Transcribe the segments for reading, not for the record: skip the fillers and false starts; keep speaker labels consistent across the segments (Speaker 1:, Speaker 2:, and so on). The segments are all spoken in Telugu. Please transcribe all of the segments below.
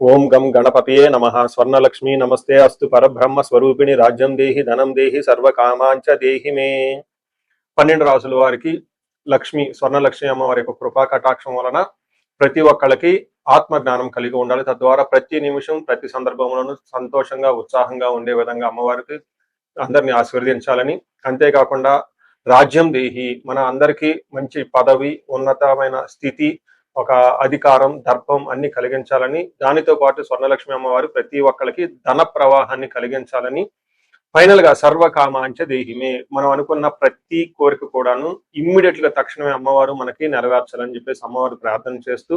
Speaker 1: ఓం గం గణపతియే నమః. స్వర్ణలక్ష్మి నమస్తే అస్తు. పరబ్రహ్మ స్వరూపిణి రాజ్యం దేహి ధనం దేహి సర్వకామాంచ దేహి మే. 12 రాసుల వారికి లక్ష్మి స్వర్ణలక్ష్మి అమ్మవారి యొక్క కృపా కటాక్షం వలన ప్రతి ఒక్కళ్ళకి ఆత్మ జ్ఞానం కలిగి ఉండాలి. తద్వారా ప్రతి నిమిషం ప్రతి సందర్భంలోనూ సంతోషంగా ఉత్సాహంగా ఉండే విధంగా అమ్మవారికి అందరినీ ఆశీర్వదించాలని, అంతేకాకుండా రాజ్యం దేహి మన అందరికీ మంచి పదవి, ఉన్నతమైన స్థితి, ఒక అధికారం, దర్పం అన్ని కలిగించాలని, దానితో పాటు స్వర్ణలక్ష్మి అమ్మవారు ప్రతి ఒక్కరికి ధన ప్రవాహాన్ని కలిగించాలని, ఫైనల్ గా సర్వకామాంచ దేహిమే మనం అనుకున్న ప్రతి కోరిక కూడాను ఇమ్మీడియట్ గా తక్షణమే అమ్మవారు మనకి నెరవేర్చాలని చెప్పేసి అమ్మవారు ప్రార్థన చేస్తూ,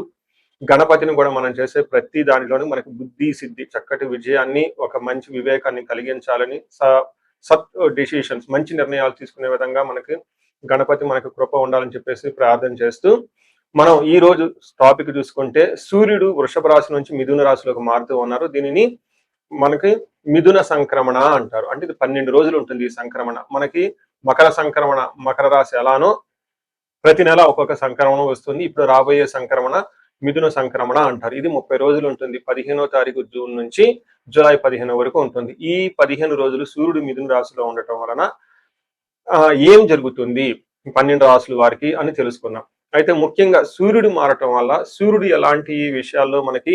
Speaker 1: గణపతిని కూడా మనం చేసే ప్రతి దానిలోనూ మనకి బుద్ధి సిద్ధి, చక్కటి విజయాన్ని, ఒక మంచి వివేకాన్ని కలిగించాలని, సత్ డిసిషన్స్ మంచి నిర్ణయాలు తీసుకునే విధంగా మనకి గణపతి మనకు కృప ఉండాలని చెప్పేసి ప్రార్థన చేస్తూ, మనం ఈ రోజు టాపిక్ చూసుకుంటే సూర్యుడు వృషభ రాశి నుంచి మిథున రాశిలోకి మారుతూ ఉన్నారు. దీనిని మనకి మిథున సంక్రమణ అంటారు. అంటే ఇది 12 రోజులు ఉంటుంది ఈ సంక్రమణ. మనకి మకర సంక్రమణ, మకర రాశి ఎలానో ప్రతి నెల ఒక్కొక్క సంక్రమణ వస్తుంది. ఇప్పుడు రాబోయే సంక్రమణ మిథున సంక్రమణ అంటారు. ఇది 30 రోజులు ఉంటుంది. 15వ తారీఖు జూన్ నుంచి జూలై 15 వరకు ఉంటుంది. ఈ 15 రోజులు సూర్యుడు మిథున రాశిలో ఉండటం వలన ఏం జరుగుతుంది 12 రాశుల వారికి అని తెలుసుకున్నాం. అయితే ముఖ్యంగా సూర్యుడు మారటం వల్ల సూర్యుడు ఎలాంటి విషయాల్లో మనకి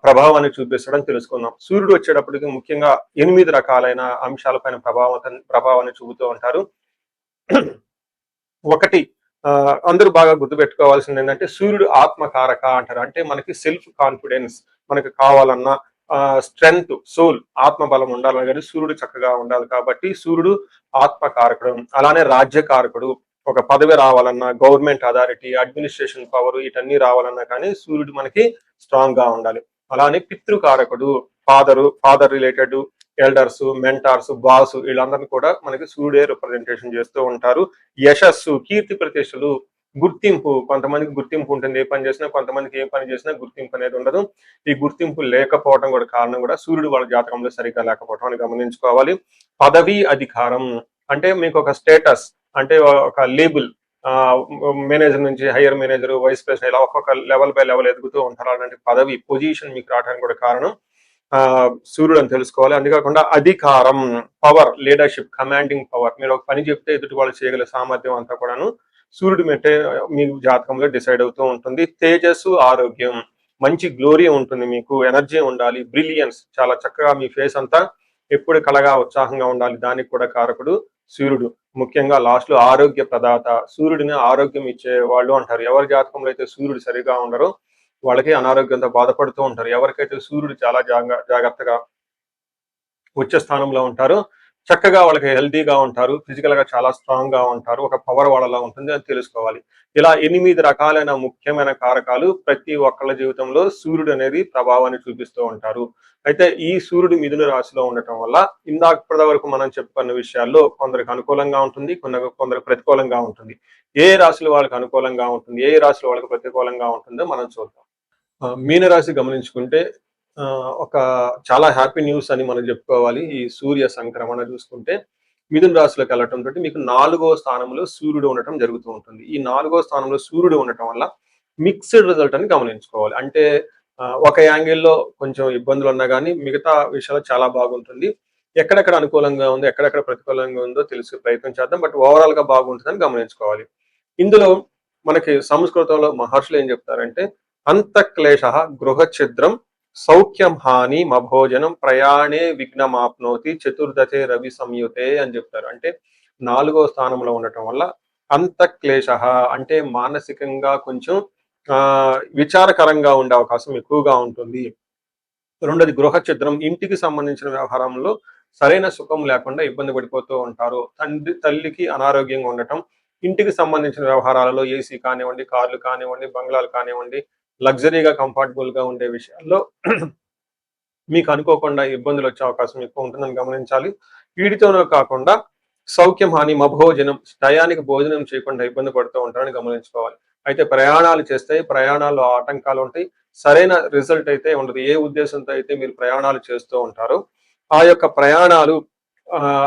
Speaker 1: ప్రభావాన్ని చూపిస్తాడని తెలుసుకుందాం. సూర్యుడు వచ్చేటప్పటికి ముఖ్యంగా 8 రకాలైన అంశాలపైన ప్రభావాన్ని చూపుతూ ఉంటారు. ఒకటి, అందరూ బాగా గుర్తుపెట్టుకోవాల్సింది ఏంటంటే సూర్యుడు ఆత్మకారక అంటారు. అంటే మనకి సెల్ఫ్ కాన్ఫిడెన్స్, మనకి కావాలన్న స్ట్రెంగ్త్, సోల్, ఆత్మబలం ఉండాలని, కానీ సూర్యుడు చక్కగా ఉండాలి. కాబట్టి సూర్యుడు ఆత్మకారకుడు. అలానే రాజ్యకారకుడు, ఒక పదవి రావాలన్నా, గవర్నమెంట్ అథారిటీ, అడ్మినిస్ట్రేషన్ పవర్, వీటన్నీ రావాలన్నా కానీ సూర్యుడు మనకి స్ట్రాంగ్ గా ఉండాలి. అలానే పితృకారకుడు, father related elders, mentors, boss, వీళ్ళందరినీ కూడా మనకి సూర్యుడే రిప్రజెంటేషన్ చేస్తూ ఉంటారు. యశస్సు, కీర్తి ప్రతిష్టలు, గుర్తింపు, కొంతమందికి గుర్తింపు ఉంటుంది ఏ పని చేసినా, కొంతమందికి ఏ పని చేసినా గుర్తింపు అనేది ఉండదు. ఈ గుర్తింపు లేకపోవడం కూడా కారణం కూడా సూర్యుడు వాళ్ళ జాతకంలో సరిగ్గా లేకపోవడం అని గమనించుకోవాలి. పదవి, అధికారం అంటే మీకు ఒక స్టేటస్, అంటే ఒక లేబుల్, మేనేజర్ నుంచి హైయర్ మేనేజర్, వైస్ ప్రెసిడెంట్, ఇలా ఒక్కొక్క లెవెల్ బై లెవెల్ ఎదుగుతూ ఉంటారు. అలాంటి పదవి, పొజిషన్ మీకు రావడానికి కూడా కారణం సూర్యుడు అని తెలుసుకోవాలి. అంతేకాకుండా అధికారం, పవర్, లీడర్షిప్, కమాండింగ్ పవర్, మీరు ఒక పని చెప్తే ఎదుటి వాళ్ళు చేయగల సామర్థ్యం అంతా కూడాను సూర్యుడు మెట్టే మీ జాతకంలో డిసైడ్ అవుతూ ఉంటుంది. తేజస్సు, ఆరోగ్యం, మంచి గ్లోరీ ఉంటుంది, మీకు ఎనర్జీ ఉండాలి, బ్రిలియన్స్, చాలా చక్కగా మీ ఫేస్ అంతా ఎప్పుడు కలగా ఉత్సాహంగా ఉండాలి, దానికి కూడా కారకుడు సూర్యుడు. ముఖ్యంగా లాస్ట్ లో ఆరోగ్య ప్రదాత, సూర్యుడిని ఆరోగ్యం ఇచ్చే వాళ్ళు అంటారు. ఎవరి జాతకంలో అయితే సూర్యుడు సరిగా ఉండరో వాళ్ళకి అనారోగ్యంతో బాధపడుతూ ఉంటారు. ఎవరికైతే సూర్యుడు చాలా జాగ్రత్తగా ఉచ్చ స్థానంలో ఉంటారో చక్కగా వాళ్ళకి హెల్తీగా ఉంటారు, ఫిజికల్ గా చాలా స్ట్రాంగ్ గా ఉంటారు, ఒక పవర్ వాళ్ళలా ఉంటుంది అని తెలుసుకోవాలి. ఇలా 8 రకాలైన ముఖ్యమైన కారకాలు ప్రతి ఒక్కళ్ళ జీవితంలో సూర్యుడు అనేది ప్రభావాన్ని చూపిస్తూ ఉంటారు. అయితే ఈ సూర్యుడు మిథున రాశిలో ఉండటం వల్ల ఇప్పటి వరకు మనం చెప్పుకున్న విషయాల్లో కొందరికి అనుకూలంగా ఉంటుంది, కొందరికి ప్రతికూలంగా ఉంటుంది. ఏ రాశులు వాళ్ళకి అనుకూలంగా ఉంటుంది, ఏ రాశులు వాళ్ళకి ప్రతికూలంగా ఉంటుందో మనం చూద్దాం. మీనరాశి గమనించుకుంటే ఒక చాలా హ్యాపీ న్యూస్ అని మనం చెప్పుకోవాలి. ఈ సూర్య సంక్రమణ చూసుకుంటే మిథున రాశిలోకి వెళ్ళటం తోటి మీకు 4వ స్థానంలో సూర్యుడు ఉండటం జరుగుతూ ఉంటుంది. ఈ 4వ స్థానంలో సూర్యుడు ఉండటం వల్ల మిక్స్డ్ రిజల్ట్ అని గమనించుకోవాలి. అంటే ఒక యాంగిల్లో కొంచెం ఇబ్బందులు ఉన్నా కానీ మిగతా విషయాలు చాలా బాగుంటుంది. ఎక్కడెక్కడ అనుకూలంగా ఉందో, ఎక్కడెక్కడ ప్రతికూలంగా ఉందో తెలిసే ప్రయత్నం చేద్దాం. బట్ ఓవరాల్ గా బాగుంటుందని గమనించుకోవాలి. ఇందులో మనకి సంస్కృతంలో మహర్షులు ఏం చెప్తారంటే అంతఃక్లేశ గృహఛిద్రం సౌఖ్యం హాని మభోజనం ప్రయాణే విఘ్నమాప్నోతి చతుర్దశే రవి సంయుతే అని చెప్తారు. అంటే 4వ స్థానంలో ఉండటం వల్ల అంతఃక్లేశ అంటే మానసికంగా కొంచెం విచారకరంగా ఉండే అవకాశం ఎక్కువగా ఉంటుంది. రెండోది గృహఛిద్రం, ఇంటికి సంబంధించిన వ్యవహారంలో సరైన సుఖం లేకుండా ఇబ్బంది పడిపోతూ ఉంటారు. తల్లికి అనారోగ్యంగా ఉండటం, ఇంటికి సంబంధించిన వ్యవహారాలలో ఏసీ కానివ్వండి, కార్లు కానివ్వండి, బంగ్లాలు కానివ్వండి, లగ్జరీగా కంఫర్టబుల్ గా ఉండే విషయాల్లో మీకు అనుకోకుండా ఇబ్బందులు వచ్చే అవకాశం ఎక్కువ ఉంటుందని గమనించాలి. వీటితోనే కాకుండా సౌఖ్యం హాని మభోజనం, టయానికి భోజనం చేయకుండా ఇబ్బంది పడుతూ ఉంటారని గమనించుకోవాలి. అయితే ప్రయాణాలు చేస్తే ప్రయాణాల్లో ఆటంకాలు ఉంటాయి, సరైన రిజల్ట్ అయితే ఉండదు. ఏ ఉద్దేశంతో అయితే మీరు ప్రయాణాలు చేస్తూ ఉంటారో ఆ యొక్క ప్రయాణాలు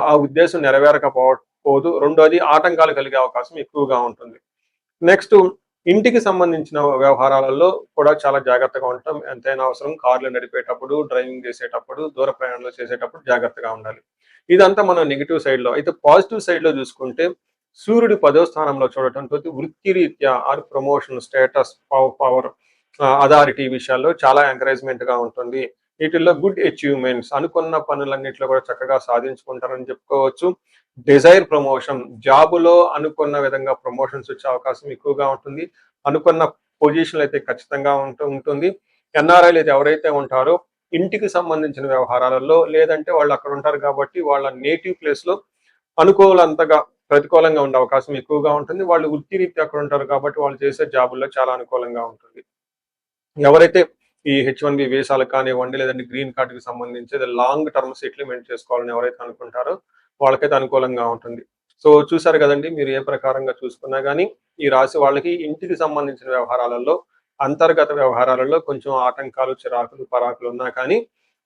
Speaker 1: ఆ ఉద్దేశం నెరవేరకపోదు. రెండోది ఆటంకాలు కలిగే అవకాశం ఎక్కువగా ఉంటుంది. నెక్స్ట్ ఇంటికి సంబంధించిన వ్యవహారాలలో కూడా చాలా జాగ్రత్తగా ఉంటాం. ఎంతైనా అవసరం. కార్లు నడిపేటప్పుడు, డ్రైవింగ్ చేసేటప్పుడు, దూర ప్రయాణాలు చేసేటప్పుడు జాగ్రత్తగా ఉండాలి. ఇదంతా మనం నెగెటివ్ సైడ్‌లో. అయితే పాజిటివ్ సైడ్‌లో చూసుకుంటే సూర్యుడు 10వ స్థానంలో చూడటంతో వృత్తిరీత్యా ప్రమోషన్, స్టేటస్, పవర్, అథారిటీ విషయాల్లో చాలా ఎంకరేజ్‌మెంట్‌గా ఉంటుంది. వీటిల్లో గుడ్ అచీవ్‌మెంట్స్ అనుకున్న పనులన్నిట్లో కూడా చక్కగా సాధించుకుంటారని చెప్పుకోవచ్చు. డిజైర్ ప్రమోషన్ జాబ్‌లో అనుకున్న విధంగా ప్రమోషన్స్ వచ్చే అవకాశం ఎక్కువగా ఉంటుంది. అనుకున్న పొజిషన్‌లో అయితే ఖచ్చితంగా ఉంటుంది. ఎన్ఆర్ఐలు అయితే ఎవరైతే ఉంటారో ఇంటికి సంబంధించిన వ్యవహారాలలో లేదంటే వాళ్ళు అక్కడ ఉంటారు కాబట్టి వాళ్ళ నేటివ్ ప్లేస్‌లో అనుకూలంతగా ప్రతికూలంగా ఉండే అవకాశం ఎక్కువగా ఉంటుంది. వాళ్ళు వృత్తిరీత్యా అక్కడ ఉంటారు కాబట్టి వాళ్ళు చేసే జాబుల్లో చాలా అనుకూలంగా ఉంటుంది. ఎవరైతే ఈ హెచ్-1బీ వీసాలకు కానివ్వండి, లేదంటే గ్రీన్ కార్డ్‌కి సంబంధించి లాంగ్ టర్మ్ సెటిల్మెంట్ చేసుకోవాలని ఎవరైతే అనుకుంటారో వాళ్ళకైతే అనుకూలంగా ఉంటుంది. సో చూసారు కదండీ! మీరు ఏ ప్రకారంగా చూసుకున్నా గాని, ఈ రాశి వాళ్ళకి ఇంటికి సంబంధించిన వ్యవహారాలలో, అంతర్గత వ్యవహారాలలో కొంచెం ఆటంకాలు, చిరాకులు, పరాకులు ఉన్నా కానీ,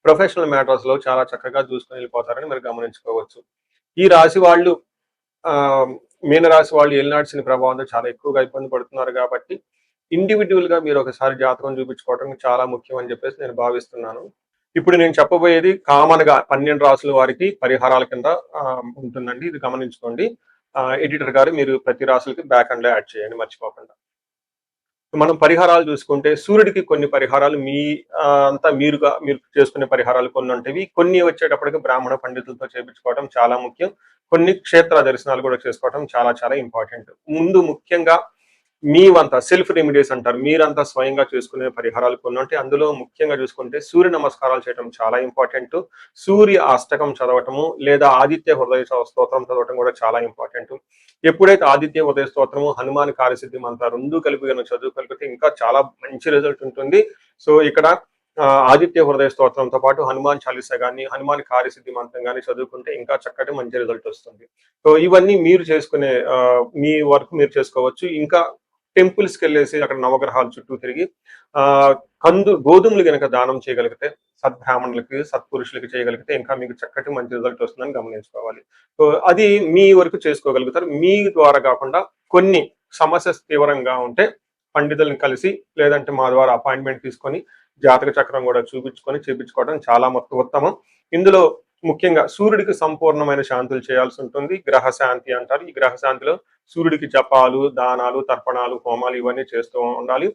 Speaker 1: ప్రొఫెషనల్ మ్యాటర్స్‌లో చాలా చక్కగా దూసుకొని వెళ్ళిపోతారని మీరు గమనించుకోవచ్చు. ఈ రాశి వాళ్ళు మీనరాశి వాళ్ళు ఏలినాటి శని ప్రభావంతో చాలా ఎక్కువగా ఇబ్బంది పడుతున్నారు కాబట్టి ఇండివిడ్యువల్‌గా మీరు ఒకసారి జాతకం చూపించుకోవడం చాలా ముఖ్యం అని చెప్పేసి నేను భావిస్తున్నాను. ఇప్పుడు నేను చెప్పబోయేది కామన్‌గా 12 రాసుల వారికి పరిహారాల కింద ఉంటుందండి. ఇది గమనించుకోండి. ఎడిటర్ గారు మీరు ప్రతి రాసులకి బ్యాక్ ఎండ్‌లో యాడ్ చేయండి మర్చిపోకుండా. మనం పరిహారాలు చూసుకుంటే సూర్యుడికి కొన్ని పరిహారాలు అంతా మీరు చేసుకునే పరిహారాలు కొన్ని ఉంటవి. కొన్ని వచ్చేటప్పటికి బ్రాహ్మణ పండితులతో చేపించుకోవడం చాలా ముఖ్యం. కొన్ని క్షేత్ర దర్శనాలు కూడా చేసుకోవడం చాలా చాలా ఇంపార్టెంట్. ముందు ముఖ్యంగా మీవంతా సెల్ఫ్ రెమెడీస్ అంటారు. మీరంతా స్వయంగా చేసుకునే పరిహారాలు కొన్ని ఉంటాయి. అందులో ముఖ్యంగా చూసుకుంటే సూర్య నమస్కారాలు చేయడం చాలా ఇంపార్టెంట్. సూర్య అష్టకం చదవటము లేదా ఆదిత్య హృదయ స్తోత్రం చదవటం కూడా చాలా ఇంపార్టెంట్. ఎప్పుడైతే ఆదిత్య హృదయ స్తోత్రము, హనుమాన్ కార్యసిద్ధి మంత్ర 2 కలిపి గనుక చదువుగలిగితే ఇంకా చాలా మంచి రిజల్ట్ ఉంటుంది. సో ఇక్కడ ఆదిత్య హృదయ స్తోత్రంతో పాటు హనుమాన్ చాలీసా గాని, హనుమాన్ కార్యసిద్ధి మంత్రం గాని చదువుకుంటే ఇంకా చక్కటి మంచి రిజల్ట్ వస్తుంది. సో ఇవన్నీ మీరు చేసుకునే మీ వర్క్ మీరు చేసుకోవచ్చు. ఇంకా టెంపుల్స్‌కి వెళ్ళేసి అక్కడ నవగ్రహాల చుట్టూ తిరిగి గోధుమలు గనక దానం చేయగలిగితే సద్బ్రాహ్మణులకి, సత్పురుషులకి చేయగలిగితే ఇంకా మీకు చక్కటి మంచి రిజల్ట్ వస్తుందని గమనించుకోవాలి. సో అది మీ వరకు చేసుకోగలుగుతారు. మీ ద్వారా కాకుండా కొన్ని సమస్య తీవ్రంగా ఉంటే పండితులను కలిసి లేదంటే మా ద్వారా అపాయింట్మెంట్ తీసుకొని జాతక చక్రం కూడా చూపించుకొని చేపించుకోవడం చాలా ఉత్తమం. ఇందులో ముఖ్యంగా సూర్యుడికి సంపూర్ణమైన శాంతులు చేయాల్సి ఉంటుంది. గ్రహ శాంతి అంటారు. ఈ గ్రహ శాంతిలో సూర్యుడికి జపాలు, దానాలు, తర్పణాలు, హోమాలు ఇవన్నీ చేస్తూ ఉండాలి.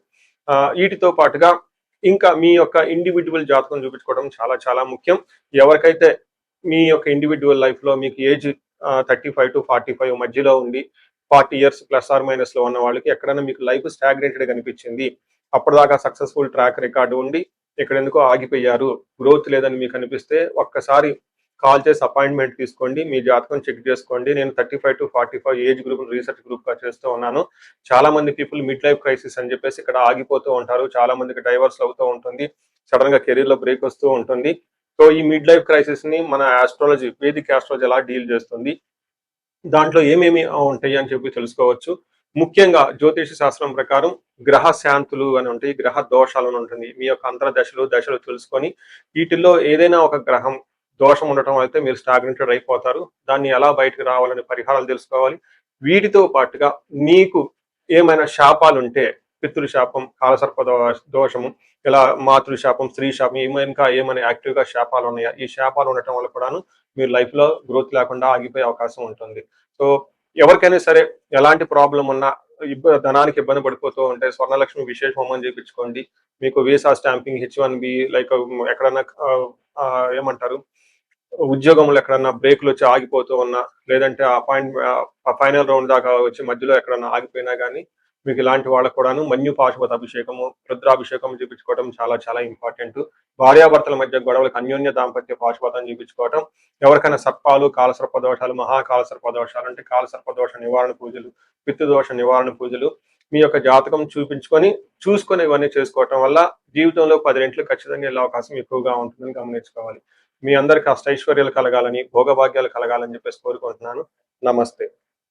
Speaker 1: వీటితో పాటుగా ఇంకా మీ యొక్క ఇండివిడ్యువల్ జాతకం చూపించుకోవడం చాలా చాలా ముఖ్యం. ఎవరికైతే మీ యొక్క ఇండివిడ్యువల్ లైఫ్‌లో మీకు ఏజ్ 35-45 మధ్యలో ఉండి 40 ఇయర్స్ ప్లస్ ఆర్ మైనస్‌లో ఉన్న వాళ్ళకి ఎక్కడైనా మీకు లైఫ్ స్టాగ్నేటెడ్ కనిపించింది. అప్పటిదాకా సక్సెస్‌ఫుల్ ట్రాక్ రికార్డ్ ఉండి ఇక్కడెందుకో ఆగిపోయారు. గ్రోత్ లేదని మీకు అనిపిస్తే ఒక్కసారి కాల్ చేసి అపాయింట్మెంట్ తీసుకోండి. మీ జాతకం చెక్ చేసుకోండి. నేను 35-45 ఏజ్ గ్రూప్ రీసెర్చ్ గ్రూప్‌గా చేస్తూ ఉన్నాను. చాలా మంది పీపుల్ మిడ్ లైఫ్ క్రైసిస్ అని చెప్పేసి ఇక్కడ ఆగిపోతూ ఉంటారు. చాలా మందికి డైవర్స్ అవుతూ ఉంటుంది. సడన్‌గా కెరీర్‌లో బ్రేక్ వస్తూ ఉంటుంది. సో ఈ మిడ్ లైఫ్ క్రైసిస్‌ని మన ఆస్ట్రాలజీ, వేదిక్ ఆస్ట్రాలజీ ఎలా డీల్ చేస్తుంది? దాంట్లో ఏమేమి ఉంటాయి అని చెప్పి తెలుసుకోవచ్చు. ముఖ్యంగా జ్యోతిష శాస్త్రం ప్రకారం గ్రహ శాంతులు అని ఉంటాయి, గ్రహ దోషాలు అని ఉంటుంది. మీ యొక్క దశలు తెలుసుకొని వీటిల్లో ఏదైనా ఒక గ్రహం దోషం ఉండటం అయితే మీరు స్టాగ్నేటెడ్ అయిపోతారు. దాన్ని ఎలా బయటకు రావాలని పరిహారాలు తెలుసుకోవాలి. వీటితో పాటుగా మీకు ఏమైనా శాపాలుంటే పితృశాపం, కాలసర్ప దోషము, ఇలా మాతృశాపం, స్త్రీ శాపం ఇంకా ఏమైనా యాక్టివ్‌గా శాపాలు ఉన్నాయా? ఈ శాపాలు ఉండటం వల్ల కూడాను మీరు లైఫ్‌లో గ్రోత్ లేకుండా ఆగిపోయే అవకాశం ఉంటుంది. సో ఎవరికైనా సరే ఎలాంటి ప్రాబ్లమ్ ఉన్నా ధనానికి ఇబ్బంది పడిపోతూ ఉంటే స్వర్ణలక్ష్మి విశేష హోమం చేపించుకోండి. మీకు వీసా స్టాంపింగ్, హెచ్-1బీ లైక్ ఎక్కడన్నా ఏమంటారు ఉద్యోగంలో ఎక్కడన్నా బ్రేక్‌లు వచ్చి ఆగిపోతూ ఉన్నా, లేదంటే ఫైనల్ రౌండ్ దాకా వచ్చి మధ్యలో ఎక్కడన్నా ఆగిపోయినా గానీ, మీకు ఇలాంటి వాళ్ళకి కూడాను మన్యు పాశుపత అభిషేకము, రుద్రాభిషేకం చేపించుకోవడం చాలా చాలా ఇంపార్టెంట్. భార్యాభర్తల మధ్య గొడవలకు అన్యోన్య దాంపత్య పాశుపతం చేపించుకోవటం, ఎవరికైనా సర్పాలు, కాలసర్ప దోషాలు, మహాకాలసర్ప దోషాలు అంటే కాలసర్ప దోష నివారణ పూజలు, పితృదోష నివారణ పూజలు మీ యొక్క జాతకం చూసుకొని ఇవన్నీ చేసుకోవటం వల్ల జీవితంలో 10 రెట్లు ఖచ్చితంగా వెళ్ళే అవకాశం ఎక్కువగా ఉంటుందని గమనించుకోవాలి. మీ అందరికి అష్టైశ్వర్యాలు కలగాలని, భోగభాగ్యాలు కలగాలని చెప్పేసి కోరుకుంటున్నాను. నమస్తే.